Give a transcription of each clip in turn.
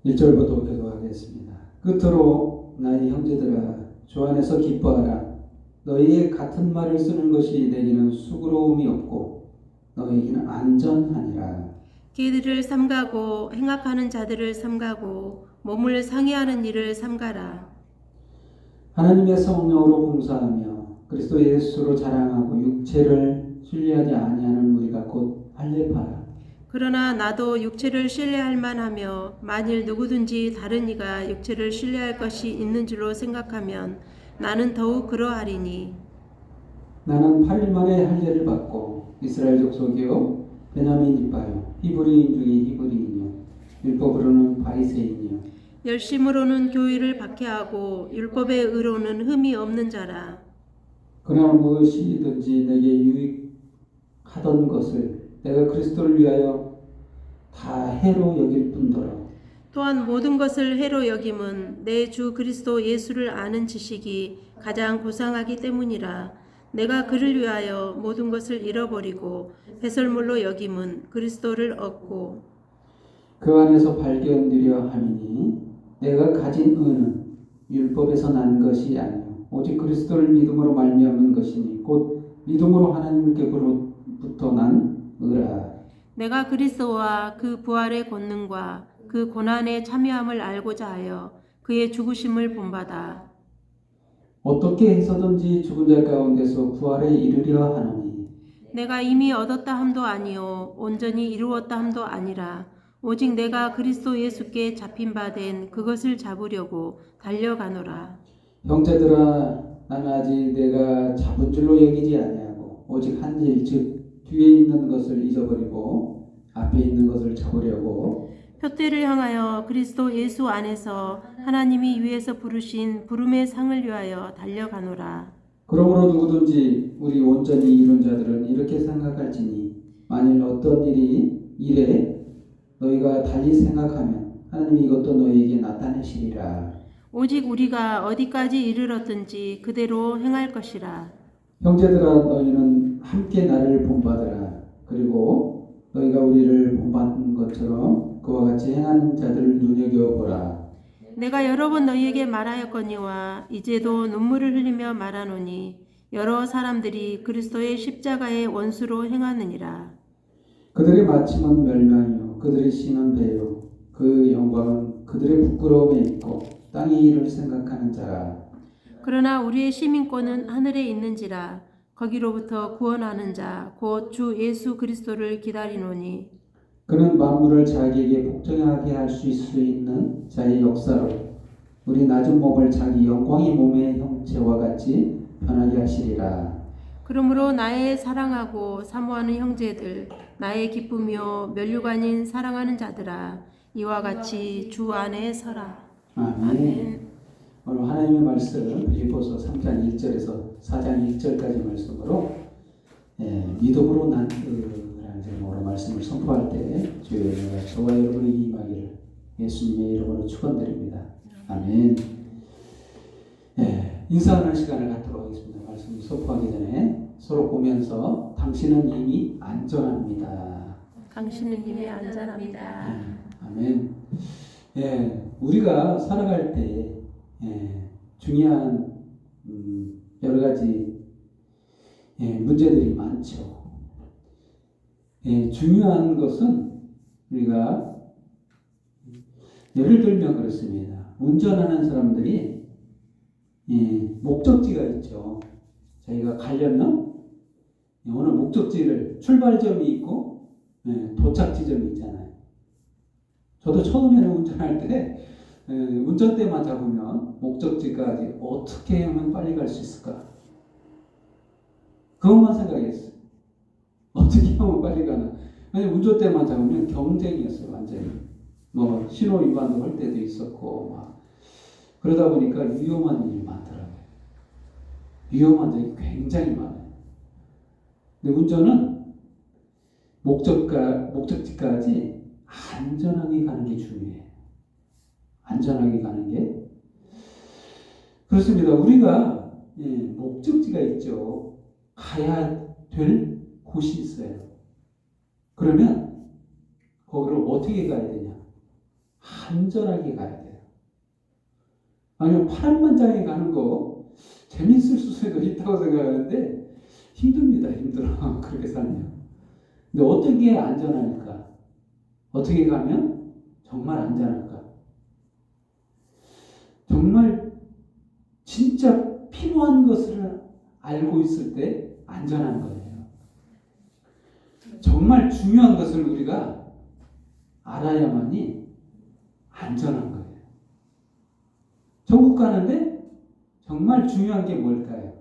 1절부터 기도하겠습니다. 끝으로 나의 형제들아 주 안에서 기뻐하라. 너희의 같은 말을 쓰는 것이 내게는 수고로움이 없고 너희에게는 안전하니라. 길들을 삼가고 행악하는 자들을 삼가고 몸을 상해하는 일을 삼가라. 하나님의 성령으로 봉사하며 그리스도 예수로 자랑하고 육체를 신뢰하지 아니하는 우리가 곧 할례파라. 그러나 나도 육체를 신뢰할 만하며 만일 누구든지 다른 이가 육체를 신뢰할 것이 있는 줄로 생각하면 나는 더욱 그러하리니 나는 8일 만에 할례를 받고 이스라엘 족속이요 베냐민 이파요 히브리인 중에 히브리인이요 율법으로는 바리새인이요 열심으로는 교의를 박해하고 율법의 의로는 흠이 없는 자라. 그러나 무엇이든지 내게 유익하던 것을 내가 그리스도를 위하여 다 해로 여길 뿐더러 또한 모든 것을 해로 여김은 내 주 그리스도 예수를 아는 지식이 가장 고상하기 때문이라. 내가 그를 위하여 모든 것을 잃어버리고 배설물로 여김은 그리스도를 얻고 그 안에서 발견되려 함이니 내가 가진 의는 율법에서 난 것이 아니요 오직 그리스도를 믿음으로 말미암은 것이니 곧 믿음으로 하나님께로부터 난 의라. 내가 그리스도와 그 부활의 권능과 그 고난의 참여함을 알고자 하여 그의 죽으심을 본받아 어떻게 해서든지 죽은 자 가운데서 부활에 이르려 하노니 내가 이미 얻었다 함도 아니요 온전히 이루었다 함도 아니라 오직 내가 그리스도 예수께 잡힌 바 된 그것을 잡으려고 달려가노라. 형제들아 나는 아직 내가 잡은 줄로 여기지 아니하고 오직 한 일 즉 뒤에 있는 것을 잊어버리고 앞에 있는 것을 잡으려고 표대를 향하여 그리스도 예수 안에서 하나님이 위에서 부르신 부름의 상을 위하여 달려가노라. 그러므로 누구든지 우리 온전히 이룬 자들은 이렇게 생각할지니 만일 어떤 일이 이래 너희가 달리 생각하면 하나님이 이것도 너희에게 나타내시리라. 오직 우리가 어디까지 이르렀든지 그대로 행할 것이라. 형제들아 너희는 함께 나를 본받으라. 그리고 너희가 우리를 본받는 것처럼 그와 같이 행하는 자들을 눈여겨보라. 내가 여러 번 너희에게 말하였거니와 이제도 눈물을 흘리며 말하노니 여러 사람들이 그리스도의 십자가의 원수로 행하느니라. 그들의 마침은 멸망이요 그들의 씨는 배요 그 영광은 그들의 부끄러움에 있고 땅의 일을 생각하는 자라. 그러나 우리의 시민권은 하늘에 있는지라 거기로부터 구원하는 자 곧 주 예수 그리스도를 기다리노니 그는 만물을 자기에게 복종하게 할 수 있는 자의 역사로 우리 낮은 몸을 자기 영광의 몸의 형체와 같이 변하게 하시리라. 그러므로 나의 사랑하고 사모하는 형제들 나의 기쁨이요 면류관인 사랑하는 자들아 이와 같이 주 안에 서라. 아멘. 오늘 하나님의 말씀 빌립보서 3장 1절에서 4장 1절까지 말씀으로 믿음으로 난 의라는 제목으로 말씀을 선포할 때 주의 은혜가 저와 여러분에게 임하기를 예수님의 이름으로 축원드립니다. 아멘. 인사하는 시간을 갖도록 하겠습니다. 말씀 선포하기 전에 서로 보면서 당신은 이미 안전합니다. 당신은 이미 안전합니다. 아멘. 우리가 살아갈 때 중요한 여러 가지 문제들이 많죠. 중요한 것은 우리가 예를 들면 그렇습니다. 운전하는 사람들이 목적지가 있죠. 저희가 가려면 어느 목적지를 출발점이 있고 도착 지점이 있잖아요. 저도 처음에는 운전할 때 운전대만 잡으면 목적지까지 어떻게 하면 빨리 갈 수 있을까? 그것만 생각했어요. 어떻게 하면 빨리 가나? 왜냐면 운전대만 잡으면 경쟁이었어요, 완전히. 뭐 신호 위반도 할 때도 있었고 막 그러다 보니까 위험한 일이 많더라고요. 위험한 적이 굉장히 많아요. 근데 운전은 목적지까지 안전하게 가는 게 중요해요. 안전하게 가는 게 그렇습니다. 우리가 목적지가 있죠. 가야 될 곳이 있어요. 그러면 거기를 어떻게 가야 되냐? 안전하게 가야 돼요. 아니면 파란만장에 가는 거 재밌을 수도 있다고 생각하는데 힘듭니다. 힘들어. 그렇게 살면. 근데 어떻게 안전할까? 어떻게 가면 정말 안전할까? 정말 진짜 필요한 것을 알고 있을 때 안전한 거예요. 정말 중요한 것을 우리가 알아야만이 안전한 거예요. 전국 가는데 정말 중요한 게 뭘까요?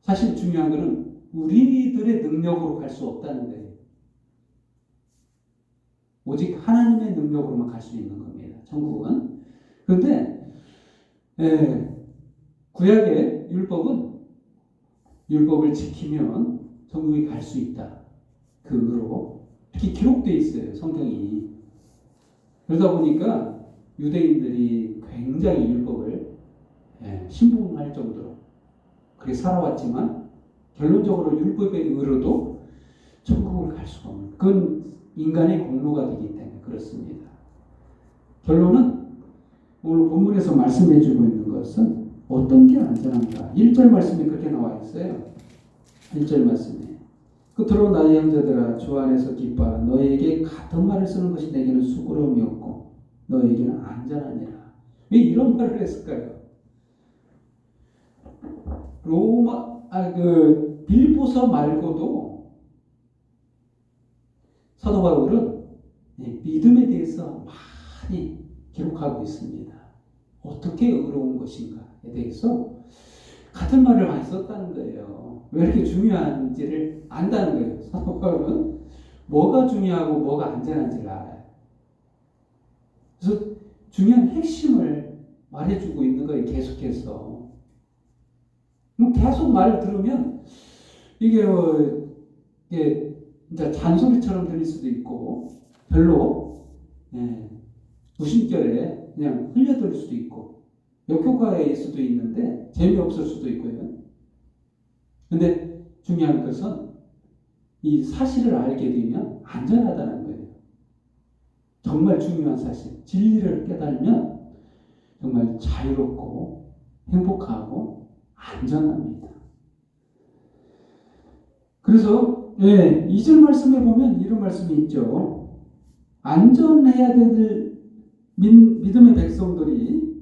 사실 중요한 것은 우리들의 능력으로 갈 수 없다는 거예요. 오직 하나님의 능력으로만 갈 수 있는 겁니다. 천국은. 그런데 구약의 율법을 지키면 천국에 갈 수 있다. 그 의로 이렇게 기록되어 있어요. 성경이. 그러다 보니까 유대인들이 굉장히 율법을 신봉할 정도로 그렇게 살아왔지만 결론적으로 율법의 의로도 천국을 갈 수가 없는, 그건 인간의 공로가 되기 때문에 그렇습니다. 결론은 오늘 본문에서 말씀해 주고 있는 것은 어떤 게 안전한가. 1절 말씀에 그렇게 나와 있어요. 1절 말씀에 끝으로 나의 형제들아 주 안에서 기뻐하라. 너에게 같은 말을 쓰는 것이 내게는 수고로움이 없고 너에게는 안전하니라. 왜 이런 말을 했을까요? 빌보서 말고도 사도 바울은 믿음에 대해서 많이 기록하고 있습니다. 어떻게 의로운 것인가에 대해서 같은 말을 많이 썼다는 거예요. 왜 이렇게 중요한지를 안다는 거예요. 사도 바울은 뭐가 중요하고 뭐가 안전한지를 알아요. 그래서 중요한 핵심을 말해주고 있는 거예요. 계속해서. 계속 말을 들으면 이게 이제 잔소리처럼 들릴 수도 있고 별로 무심결에 그냥 흘려들을 수도 있고 역효과일 수도 있는데 재미없을 수도 있고요. 근데 중요한 것은 이 사실을 알게 되면 안전하다는 거예요. 정말 중요한 사실, 진리를 깨달으면 정말 자유롭고 행복하고 안전합니다. 그래서 2절 말씀에 보면 이런 말씀이 있죠. 안전해야 될 믿음의 백성들이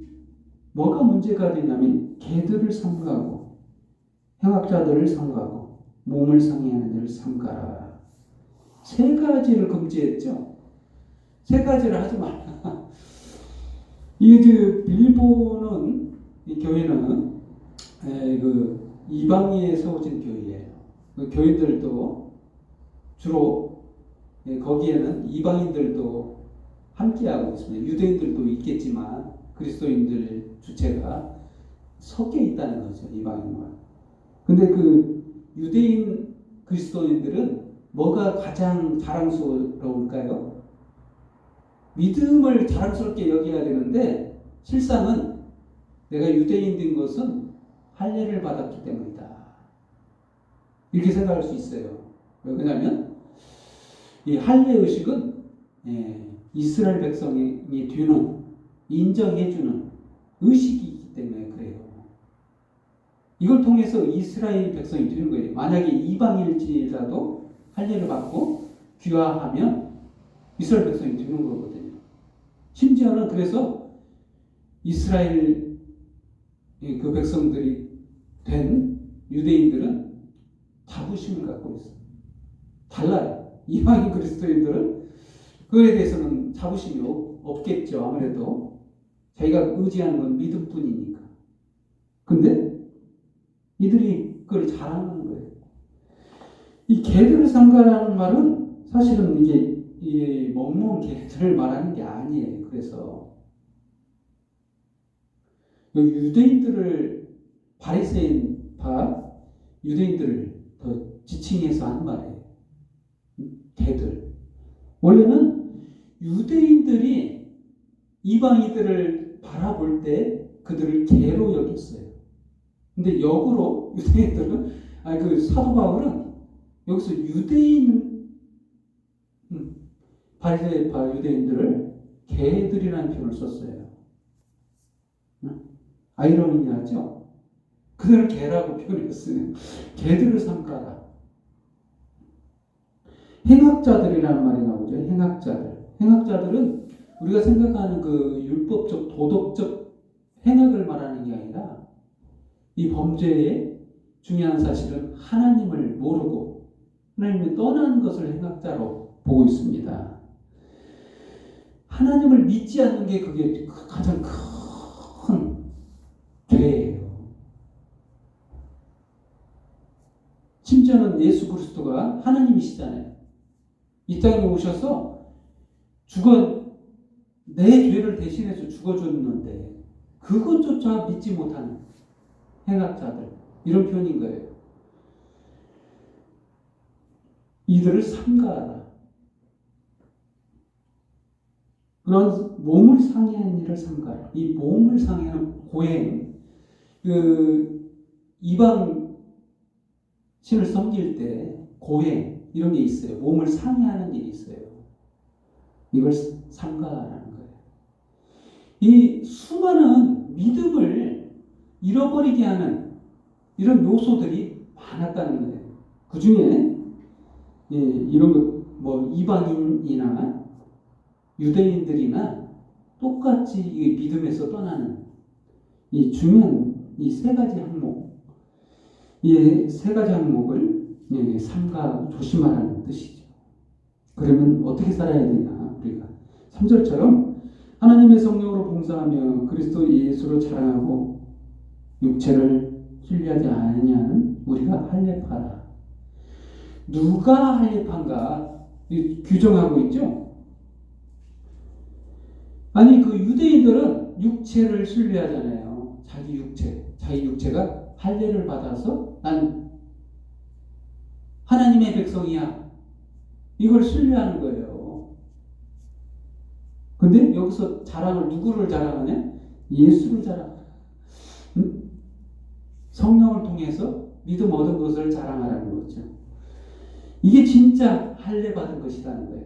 뭐가 문제가 되냐면 개들을 삼가고 행악자들을 삼가고 몸을 상해하는 데를 삼가라. 3가지를 금지했죠. 3가지를 하지 말라. 이 빌보는 이 교회는 이방인에 세워진 교회예요. 그 교인들도 주로 거기에는 이방인들도 함께하고 있습니다. 유대인들도 있겠지만 그리스도인들 주체가 섞여 있다는 거죠. 이방인과. 근데 그 유대인 그리스도인들은 뭐가 가장 자랑스러울까요? 믿음을 자랑스럽게 여겨야 되는데 실상은 내가 유대인 된 것은 할례를 받았기 때문이다. 이렇게 생각할 수 있어요. 왜냐하면 이 할례 의식은 이스라엘 백성이 되는, 인정해주는 의식이기 때문에 그래요. 이걸 통해서 이스라엘 백성이 되는 거예요. 만약에 이방일지라도 할례를 받고 귀화하면 이스라엘 백성이 되는 거거든요. 심지어는 그래서 이스라엘 그 백성들이 된 유대인들은 자부심을 갖고 있어요. 달라요. 이방인 그리스도인들은 그에 대해서는 자부심이 없겠죠. 아무래도 자기가 의지하는 건 믿음뿐이니까. 근데 이들이 그걸 자랑하는 거예요. 이 개들을 삼가라는 말은 사실은 이게 먹먹은 개들을 말하는 게 아니에요. 그래서 유대인들을 바리새인파 유대인들을 더 지칭해서 한 말이에요. 개들. 원래는 유대인들이 이방인들을 바라볼 때 그들을 개로 여겼어요. 근데 역으로 유대인들은 사도 바울은 여기서 유대인 바리새파 유대인들을 개들이라는 표현을 썼어요. 아이러니하죠? 그들을 개라고 표현했어요. 개들을 삼가라. 행악자들이라는 말이 나오죠. 행악자들. 행악자들은 우리가 생각하는 그 율법적, 도덕적 행악을 말하는 게 아니라 이 범죄의 중요한 사실은 하나님을 모르고 하나님을 떠난 것을 행악자로 보고 있습니다. 하나님을 믿지 않는 게 그게 가장 큰 죄예요. 심지어는 예수 그리스도가 하나님이시잖아요. 이 땅에 오셔서 내 죄를 대신해서 죽어줬는데 그것조차 믿지 못하는 행악자들, 이런 표현인 거예요. 이들을 삼가하라. 그런 몸을 상해하는 일을 삼가하라. 이 몸을 상해하는 고행, 이방 신을 섬길 때 고행, 이런 게 있어요. 몸을 상해하는 일이 있어요. 이걸 삼가하라는 거예요. 이 수많은 믿음을 잃어버리게 하는 이런 요소들이 많았다는 거예요. 그 중에 이런 것, 이방인이나 유대인들이나 똑같이 이 믿음에서 떠나는 이 중요한 이 세 가지 항목, 이 세 가지 항목을 삼가 조심하라는 뜻이죠. 그러면 어떻게 살아야 되냐? 우리가 3절처럼 하나님의 성령으로 봉사하며 그리스도 예수로 자랑하고 육체를 신뢰하지 않느냐는 우리가 할례파라. 누가 할례파인가 규정하고 있죠. 아니 그 유대인들은 육체를 신뢰하잖아요. 자기 육체가 할례를 받아서 난 하나님의 백성이야. 이걸 신뢰하는 거예요. 근데 여기서 누구를 자랑하냐? 예수를 자랑하냐? 성령을 통해서 믿음 얻은 것을 자랑하라는 거죠. 이게 진짜 할례 받은 것이라는 거예요.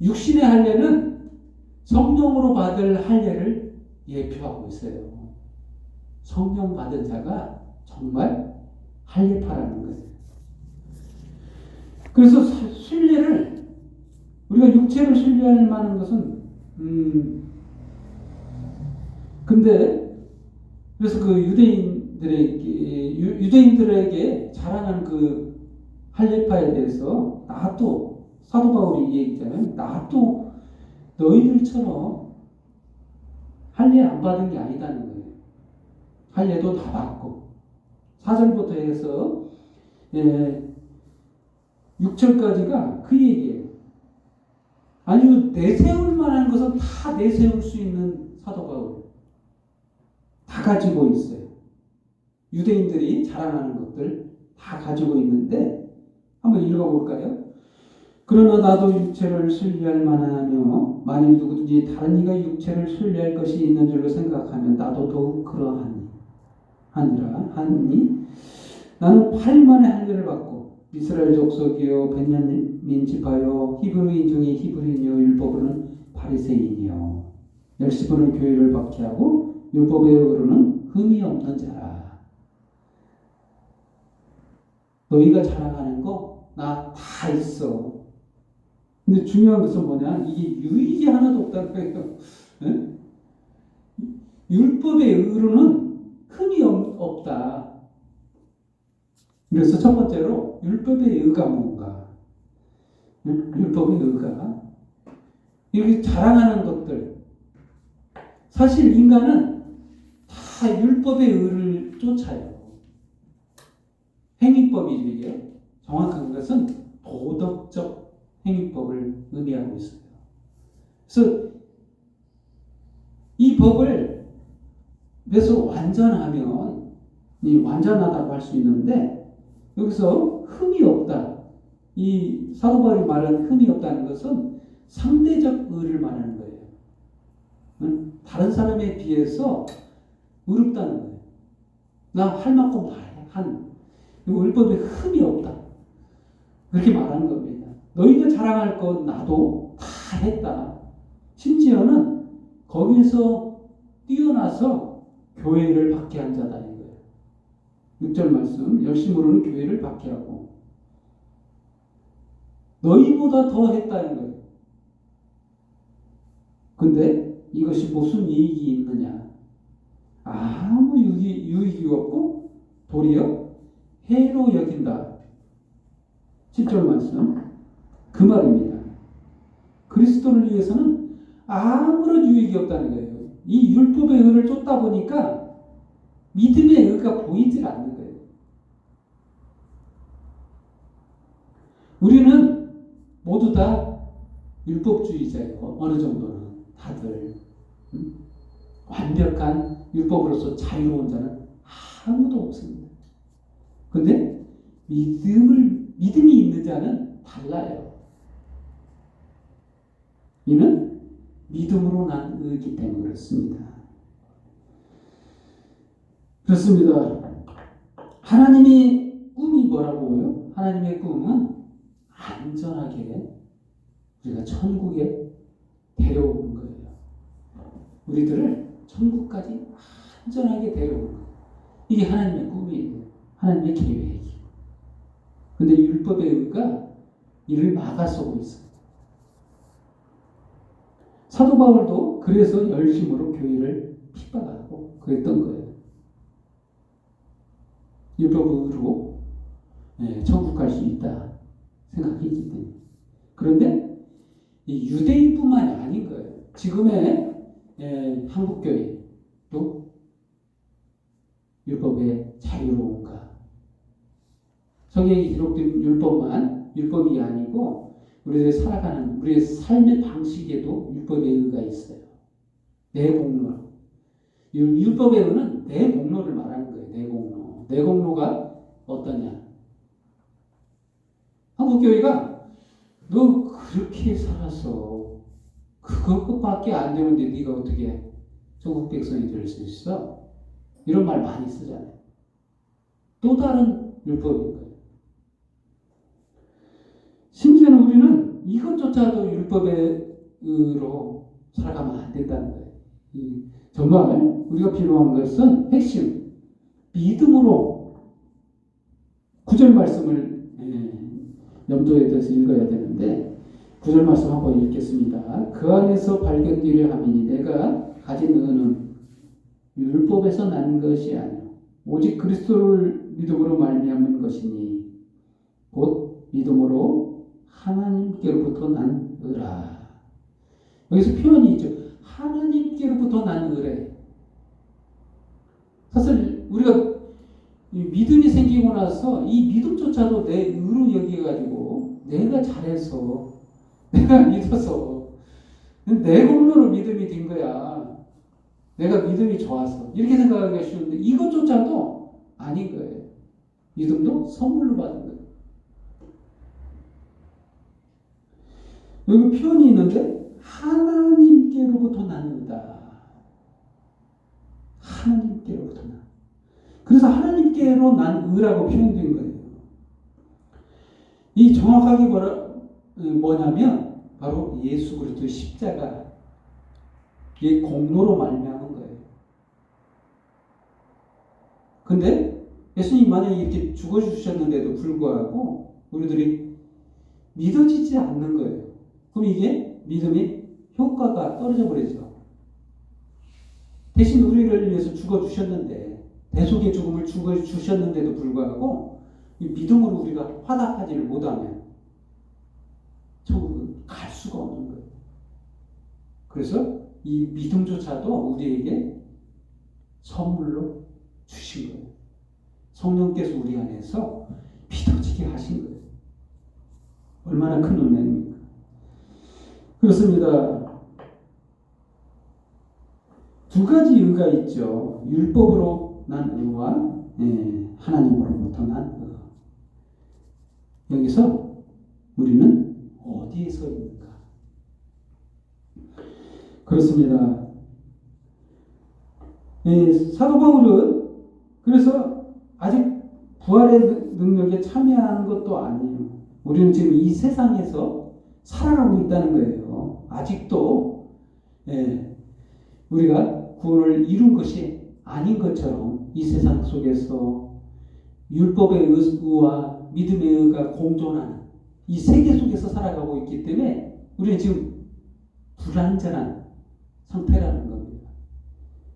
육신의 할례는 성령으로 받을 할례를 예표하고 있어요. 성령 받은 자가 정말 할례파라는 거예요. 그래서 신뢰를 우리가 육체를 신뢰할 만한 것은 근데 그래서 그 유대인들에게 자랑하는 그 할례파에 대해서 나도 사도 바울이 얘기했잖아요. 나도 너희들처럼 할례 안 받은 게 아니다는 거예요. 할례도 다 받고 4절부터 해서 6절까지가 그 얘기예요. 아니요, 내세울 만한 것은 다 내세울 수 있는 사도 바울 다 가지고 있어요. 유대인들이 자랑하는 것들 다 가지고 있는데 한번 읽어볼까요? 그러나 나도 육체를 신뢰할 만하며 만일 누구든지 다른 이가 육체를 신뢰할 것이 있는 줄로 생각하면 나도 더욱 그러하니 나는 8만의 할례를 받고 이스라엘 족속이요 베냐민 지파요 히브리인 중에 히브리인이요 율법으로는 바리새인이요 열시분의 교회를 박해하고 율법의 의로는 흠이 없는 자라. 너희가 자랑하는 거 나 다 있어. 근데 중요한 것은 뭐냐? 이게 유익이 하나도 없다는 거예요. 네? 율법의 의로는 흠이 없다. 그래서 첫 번째로 율법의 의가 뭔가? 율법의 의가 이렇게 자랑하는 것들. 사실 인간은 다 율법의 의를 쫓아요. 행위법이죠 이게. 정확한 것은 도덕적 행위법을 의미하고 있어요. 그래서 이 법을 그래서 완전하면 완전하다고 할 수 있는데 여기서 흠이 없다. 이 사도 바울이 말하는 흠이 없다는 것은 상대적 의를 말하는 거예요. 다른 사람에 비해서 의롭다는 거예요. 나 할 만큼 다 한 율법에 흠이 없다. 그렇게 말하는 겁니다. 너희가 자랑할 것 나도 다 했다. 심지어는 거기서 뛰어나서 교회를 박해한 자다 이거예요. 6절 말씀, 열심으로는 교회를 박해하고 너희보다 더 했다는 거예요. 근데 이것이 무슨 이익이 있느냐? 아무 유익이 없고 도리어 해로 여긴다. 7절 말씀 그 말입니다. 그리스도를 위해서는 아무런 유익이 없다는 거예요. 이 율법의 의를 쫓다 보니까 믿음의 의가 보이질 않는 거예요. 우리는 모두 다 율법주의자예요. 어느 정도는 다들 완벽한 율법으로서 자유로운 자는 아무도 없습니다. 근데 믿음이 있는 자는 달라요. 이는 믿음으로 난 의이기 때문에 그렇습니다. 그렇습니다. 하나님의 꿈이 뭐라고요? 하나님의 꿈은 안전하게 우리가 천국에 데려오는 거예요. 우리들을 천국까지 안전하게 데려오는 거예요. 이게 하나님의 꿈이에요. 하나님의 계획이에요. 근데 율법의 의가 이를 막아서고 있어요. 사도 바울도 그래서 열심으로 교회를 핍박하고 그랬던 거예요. 율법으로 천국 갈 수 있다 생각했기 때문에. 그런데 이 유대인뿐만이 아닌 거예요. 지금의 한국교회도 율법의 자유로운가? 성경에 기록된 율법이 아니고 우리들이 살아가는 우리의 삶의 방식에도 율법의 의가 있어요. 내 공로. 율법의 의는 내 공로를 말하는 거예요. 내 공로. 내 공로가 어떠냐? 한국교회가 너 그렇게 살아서 그것밖에 안 되는데 네가 어떻게 천국 백성이 될 수 있어? 이런 말 많이 쓰잖아요. 또 다른 율법인 거예요. 심지어는 우리는 이것조차도 율법의 의로 살아가면 안 된다는 거예요. 정말 우리가 필요한 것은 핵심, 믿음으로 9절 말씀을 염두에 둬서 읽어야 되는데 9절 말씀 한번 읽겠습니다. 그 안에서 발견되려 함이니 내가 가진 의는 율법에서 난 것이 아니요 오직 그리스도를 믿음으로 말미암은 것이니 곧 믿음으로 하나님께로부터 난 의라. 여기서 표현이 있죠. 하나님께로부터 난 의래. 사실 우리가 믿음이 생기고 나서 이 믿음조차도 내 의로 여기가지고 내가 잘해서 내가 믿어서 내 공로로 믿음이 된 거야. 내가 믿음이 좋아서 이렇게 생각하기가 쉬운데 이것조차도 아닌 거예요. 믿음도 선물로 받은 거예요. 여기 표현이 있는데 하나님께로부터 나는다. 하나님께로부터 나. 그래서 하나님께로 난 의라고 표현된 거예요. 이 정확하게 뭐냐면 바로 예수 그리스도의 십자가 이 공로로 말미암은 거예요. 근데 예수님 만약에 이렇게 죽어주셨는데도 불구하고 우리들이 믿어지지 않는 거예요. 그럼 이게 믿음의 효과가 떨어져 버리죠. 대신 우리를 위해서 죽어주셨는데 대속의 죽음을 죽어주셨는데도 불구하고 이 믿음으로 우리가 화답하지를 못하면 천국은 갈 수가 없는 거예요. 그래서 이 믿음조차도 우리에게 선물로 주신 거예요. 성령께서 우리 안에서 믿어지게 하신 거예요. 얼마나 큰 은혜입니까? 그렇습니다. 두 가지 의가 있죠. 율법으로 난 의와 하나님으로부터 난 의. 여기서 우리는 어디에 서 있는가? 그렇습니다. 사도 바울은 그래서 아직 부활의 능력에 참여하는 것도 아니에요. 우리는 지금 이 세상에서 살아가고 있다는 거예요. 아직도 우리가 구원을 이룬 것이 아닌 것처럼 이 세상 속에서 율법의 의와 믿음의 의가 공존하는 이 세계 속에서 살아가고 있기 때문에 우리는 지금 불완전한 상태라는 겁니다.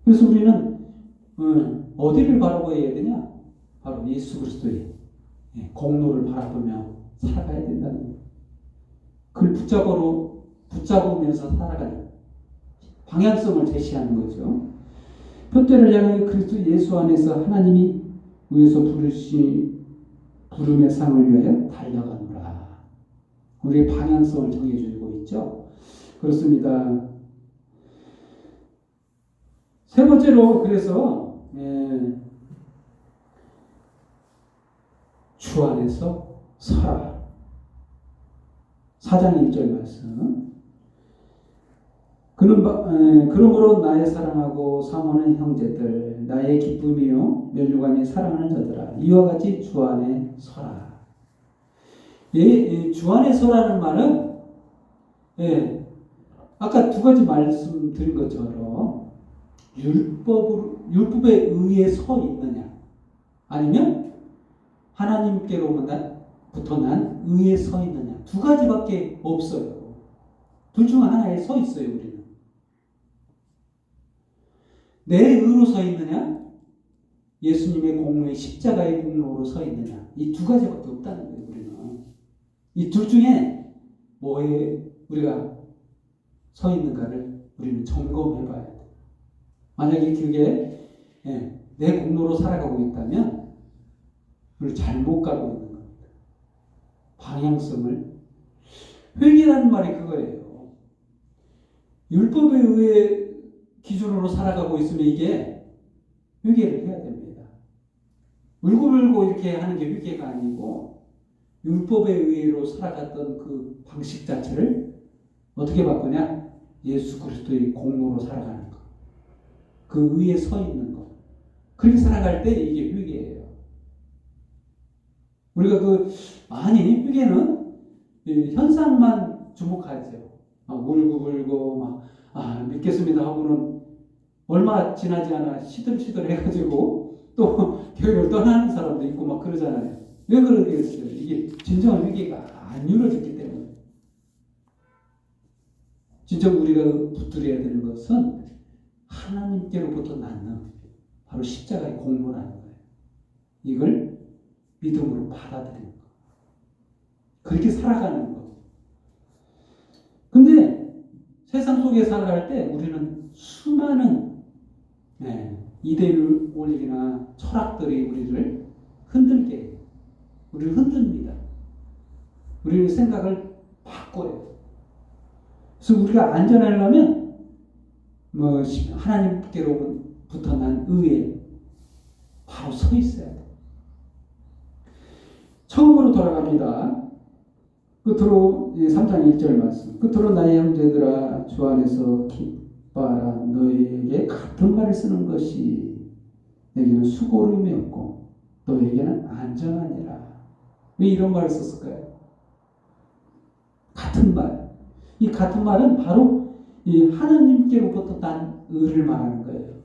그래서 우리는 어디를 바라봐야 되냐? 바로 예수 그리스도의 공로를 바라보며 살아가야 된다는 거예요. 그걸 붙잡으면서 살아가는 방향성을 제시하는 거죠. 표대를 향하여 그리스도 예수 안에서 하나님이 위에서 부름의 상을 위하여 달려가노라. 우리의 방향성을 정해주고 있죠. 그렇습니다. 세 번째로 그래서 주 안에서 서라. 4장 1절 말씀. 그러므로 나의 사랑하고 사모하는 형제들, 나의 기쁨이요 면류관이 사랑하는 자들아, 이와 같이 주 안에 서라. 주 안에 서라는 말은 아까 두 가지 말씀드린 것처럼 율법에 의해 서 있느냐, 아니면 하나님께로부터 난 의에 서 있느냐, 두 가지밖에 없어요. 둘 중 하나에 서 있어요. 우리는 내 의로 서 있느냐, 예수님의 공로의 십자가의 공로로 서 있느냐, 이 두 가지밖에 없다는 거예요. 우리는 이 둘 중에 뭐에 우리가 서 있는가를 우리는 점검해 봐야 돼. 만약에 그게 내 공로로 살아가고 있다면 그걸 잘못 가고 있는 겁니다. 방향성을, 회개라는 말이 그거예요. 율법에 의해 기준으로 살아가고 있으면 이게 회개를 해야 됩니다. 울고불고 이렇게 하는 게 회개가 아니고 율법에 의해로 살아갔던 그 방식 자체를 어떻게 바꾸냐? 예수 그리스도의 공로로 살아가는 것. 그 의에 서 있는 것. 그렇게 살아갈 때 이게 회개예요. 우리가 회개는 현상만 주목하죠. 울고불고 믿겠습니다 하고는 얼마 지나지 않아 시들시들 해가지고 또 교회를 떠나는 사람도 있고 막 그러잖아요. 왜 그러겠어요? 이게 진정한 회개가 안 이루어졌기 때문에. 진정 우리가 붙들어야 되는 것은 하나님께로부터 낳는 바로 십자가의 공로라는 거예요. 이걸 믿음으로 받아들이는 거. 그렇게 살아가는 거. 근데 세상 속에 살아갈 때 우리는 수많은 이데올리기나 철학들이 우리를 흔들게 해요. 우리를 흔듭니다. 우리의 생각을 바꿔요. 그래서 우리가 안전하려면 하나님께로부터 난 의에 바로 서 있어야 돼. 처음으로 돌아갑니다. 끝으로 3장 1절 말씀. 끝으로 나의 형제들아 주 안에서 기뻐하라. 너희에게 같은 말을 쓰는 것이 내게는 수고로움이 없고 너희에게는 안전하니라. 왜 이런 말을 썼을까요? 같은 말. 이 같은 말은 바로 이 하나님께로부터 난 의를 말하는 거예요.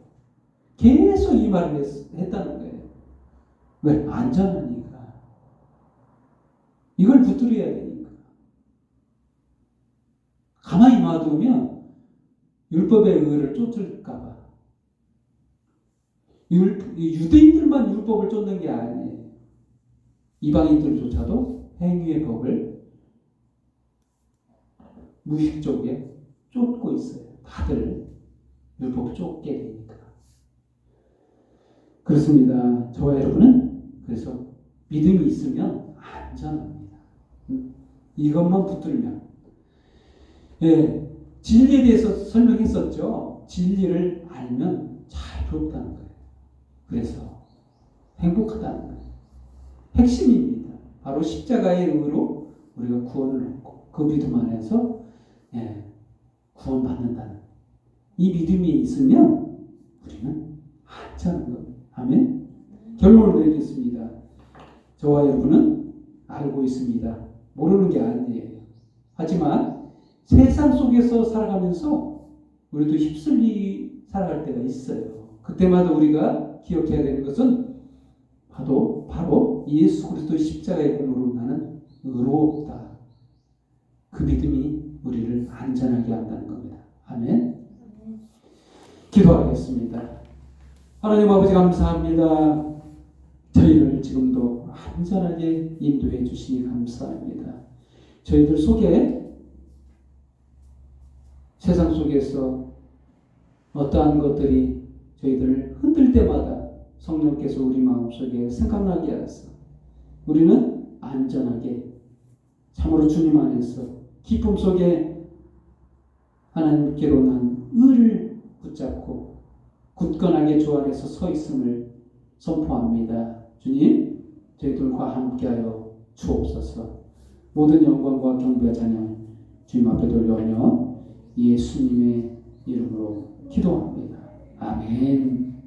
계속 이 말을 했다는 거예요. 왜? 안전하니까. 이걸 붙들어야 되니까. 가만히 놔두면 율법의 의를 쫓을까봐. 유대인들만 율법을 쫓는 게 아니에요. 이방인들조차도 행위의 법을 무의식적에 쫓고 있어요. 다들 율법 쫓게 되니까. 그렇습니다. 저와 여러분은 그래서 믿음이 있으면 안전합니다. 이것만 붙들면. 진리에 대해서 설명했었죠. 진리를 알면 자유롭다는 거예요. 그래서 행복하다는 거예요. 핵심입니다. 바로 십자가의 의로 우리가 구원을 얻고 그 믿음 안에서 구원받는다는 이 믿음이 있으면 우리는 안전한 겁니다. 아멘. 결론을 내리겠습니다. 저와 여러분은 알고 있습니다. 모르는 게 아니에요. 하지만 세상 속에서 살아가면서 우리도 휩쓸리 살아갈 때가 있어요. 그때마다 우리가 기억해야 되는 것은 바로 예수 그리스도의 십자가의 공로로 나는 의롭다. 그 믿음이 우리를 안전하게 한다는 겁니다. 아멘. 기도하겠습니다. 하나님 아버지 감사합니다. 저희를 지금도 안전하게 인도해 주시니 감사합니다. 저희들 속에 세상 속에서 어떠한 것들이 저희들을 흔들 때마다 성령께서 우리 마음속에 생각나게 하셔서 우리는 안전하게 참으로 주님 안에서 기쁨 속에 하나님께로 난 의를 붙잡고 굳건하게 주 안에서 서 있음을 선포합니다. 주님, 저희들과 함께하여 주옵소서. 모든 영광과 경배와 찬양 주님 앞에 돌려오며 예수님의 이름으로 기도합니다. 아멘.